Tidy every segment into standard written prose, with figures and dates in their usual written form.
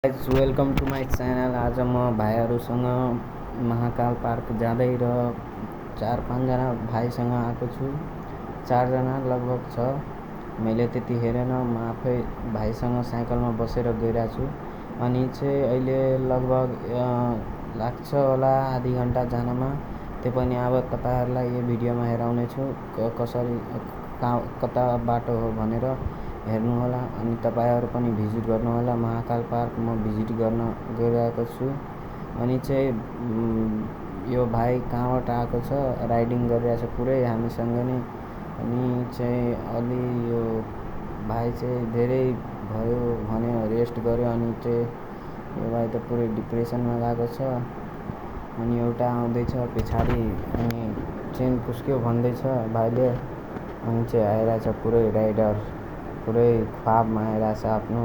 Guys welcome to my channel. आज म भाइहरूसँग महाकाल पार्क जाँदै र 4-5जना भाइसँग आएको छु। 4जना लगभग छ, मैले त्यति हेरेन। म आफै भाइसँग साइकलमा बसेर गइरहेको छु। अनि चाहिँ अहिले लगभग लाग्छ होला आधी घन्टा जानमा। त्यो पनि अब तपाईँहरूलाई यो भिडियोमा हेराउने छु कसरी कता बाटो हो भनेर हेर्नु होला। अनि तपाईँहरू पनि भिजिट गर्नु होला। महाकाल पार्क म भिजिट गर्न गइरहेको छु। अनि चाहिँ यो भाइ कहाँबाट आएको छ, राइडिङ गरिरहेको छ पुरै हामीसँग नै। अनि चाहिँ अलि यो भाइ चाहिँ धेरै भयो भने रेस्ट गर्यो। अनि चाहिँ यो भाइ त पुरै डिप्रेसनमा गएको छ। अनि एउटा आउँदैछ पछाडि, अनि चेन पुस्क्यो भन्दैछ भाइले। अनि चाहिँ आइरहेछ पुरै राइडर, पुरै ख्वाबमा आइरहेछ। आफ्नो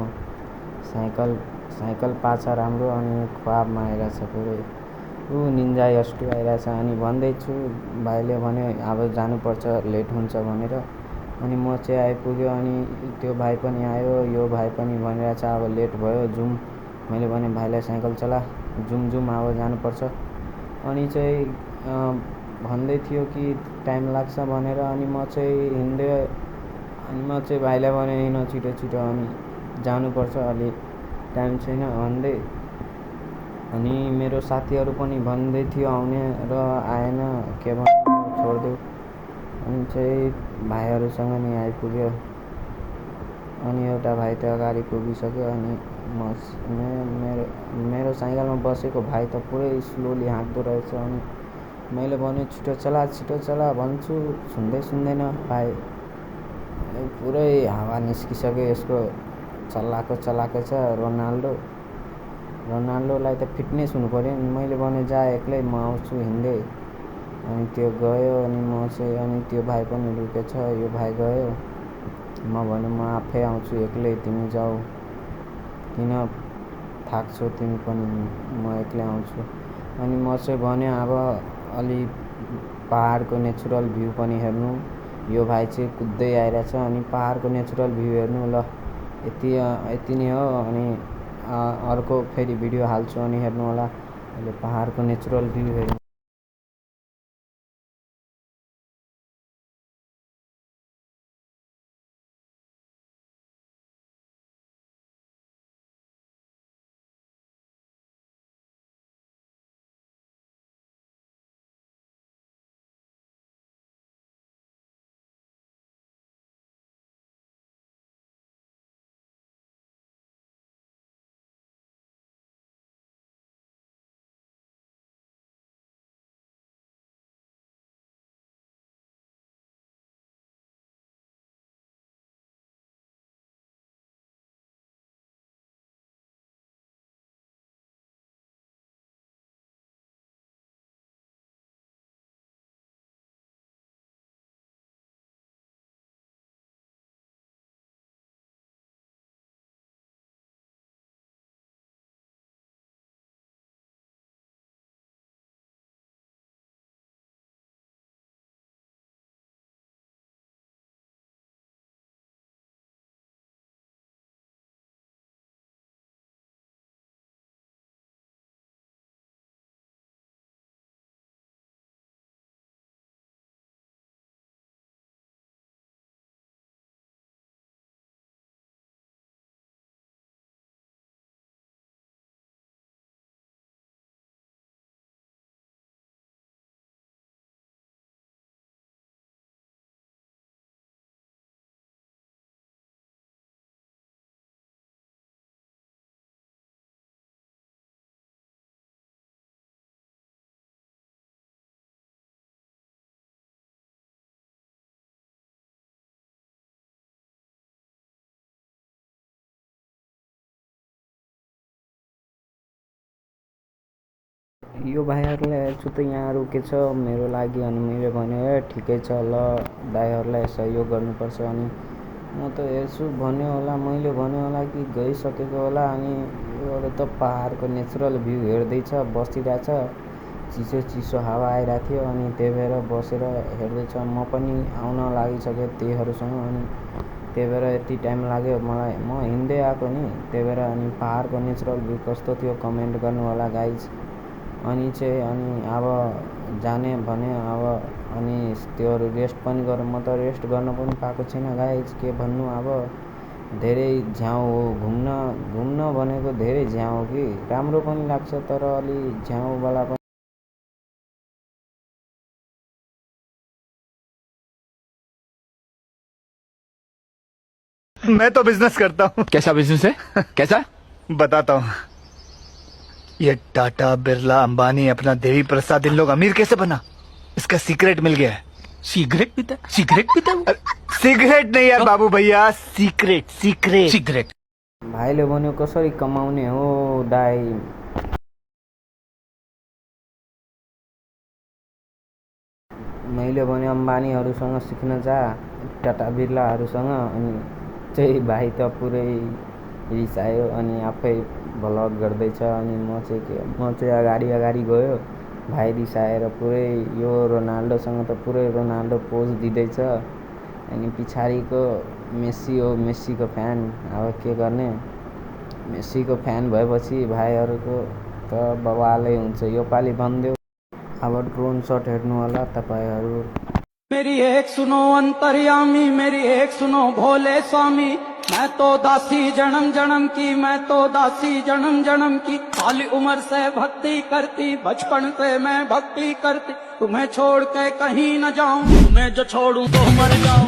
साइकल पाछ राम्रो, अनि ख्वाबमा आइरहेछ पुरै। निन्जा यस्तो आइरहेछ। अनि भन्दैछु, भाइले भन्यो अब जानुपर्छ, लेट हुन्छ भनेर। अनि म चाहिँ आइपुग्यो। अनि त्यो भाइ पनि आयो, यो भाइ पनि भनिरहेछ अब लेट भयो जाउँ। मैले भने भाइलाई साइकल चला, जाउँ अब जानुपर्छ। अनि चाहिँ भन्दै थियो कि टाइम लाग्छ भनेर। अनि म चाहिँ हिँड्दै, अनि म चाहिँ भाइलाई भने हिँड छिटो, अनि जानुपर्छ, अलि टाइम छैन भन्दै। अनि मेरो साथीहरू पनि भन्दै थियो आउने र आएन, के भन्नु छोडिदियो। अनि चाहिँ भाइहरूसँग नि आइपुग्यो। अनि एउटा भाइ त अगाडि पुगिसक्यो। अनि मेरो साइकलमा बसेको भाइ त पुरै स्लोली हाँक्दो रहेछ। अनि मैले भन्यो छिटो चला भन्छु, सुन्दैन भाइ। पुरै हावा निस्किसक्यो यसको, चलाएको छ रोनाल्डोलाई त फिटनेस हुनु पऱ्यो नि। मैले भने जा एक्लै, म आउँछु हिँड्दै। अनि त्यो गयो। अनि म चाहिँ, अनि त्यो भाइ पनि रुकेछ, यो भाइ गयो। म भन्यो म आफै आउँछु एक्लै, तिमी जाऊ, किन थाक्छौ तिमी पनि, म एक्लै आउँछु। अनि म चाहिँ भन्यो अब अलि पहाडको नेचुरल भ्यू पनि हेर्नु। यो भाइ चाहिँ कुद्दै आइरहेछ। अनि पहाडको नेचुरल भ्यू हेर्नु ल, यति नै हो। अनि अर्को फेरि भिडियो हाल्छु, अनि हेर्नु होला। अहिले पहाडको नेचुरल भ्यू हेर्नु। यो भाइहरूलाई हेर्छु त यहाँ रोकेछ मेरो लागि। अनि मैले भने ठिकै छ ल, दाइहरूलाई सहयोग गर्नुपर्छ। अनि म त हेर्छु भन्यो होला, मैले भन्यो होला कि गइसकेको होला। अनि यो त पहाडको नेचुरल भ्यू हेर्दैछ, बसिरहेछ। चिसो हावा आइरहेको थियो। अनि त्यही भएर बसेर हेर्दैछ। म पनि आउन लागिसक्यो त्यहीहरूसँग। अनि त्यही भएर यति टाइम लाग्यो मलाई, म हिँड्दै आएको नि, त्यही भएर। अनि पहाडको नेचुरल भ्यू कस्तो थियो कमेन्ट गर्नु होला गाइज। अनि अब जाने भने अब अनि त्योहरू रेस्ट पनि गरौँ। म त रेस्ट गर्न पनि पाएको छैन गाइज, के भन्नु। अब धेरै झ्याउ हो, घुम्न भनेको धेरै झ्याउ हो कि, राम्रो पनि लाग्छ तर अलि झ्याउवाला पनि। मैं तो बिजनेस करता हूँ। कैसा बिजनेस है? कैसा? बताता हूँ। ये टाटा, बिरला, अंबानी, अपना देवी प्रसाद, इन लोग अमीर कैसे बना, इसका सीक्रेट मिल गया है। सिगरेट पीता? सिगरेट पीता? सिगरेट नहीं यार बाबू भैया, सीक्रेट सीक्रेट सिगरेट। भाइले भन्यो कसरी कमाउने हो दाइ। मैले भने अम्बानीहरूसँग सिक्न जा, टाटा बिरलाहरूसँग। अनि भाइ त पुरै रिसायो अनि आफै भ्लग गर्दैछ। अनि म चाहिँ अगाडि गयो, भाइ रिसाएर पुरै यो रोनाल्डोसँग त पुरै रोनाल्डो पोज दिँदैछ। अनि पछाडिको मेस्सी हो, मेस्सीको फ्यान। अब के गर्ने, मेस्सीको फ्यान भएपछि भाइहरूको त बवालै हुन्छ। योपालि भनिदेऊ। अब ड्रोन शट हेर्नु होला तपाईहरू। मेरी एक सुनो अंतर्यामी, मेरी एक सुनो भोले स्वामी। मैं तो दासी जन्म जन्म की, मैं तो दासी जन्म जन्म की। सारी उम्र से भक्ति करती, बचपन से मैं भक्ति करती। तुम्हें छोड़ के कहीं न जाऊं, तुम्हें जो छोड़ूं तो मर जाऊं।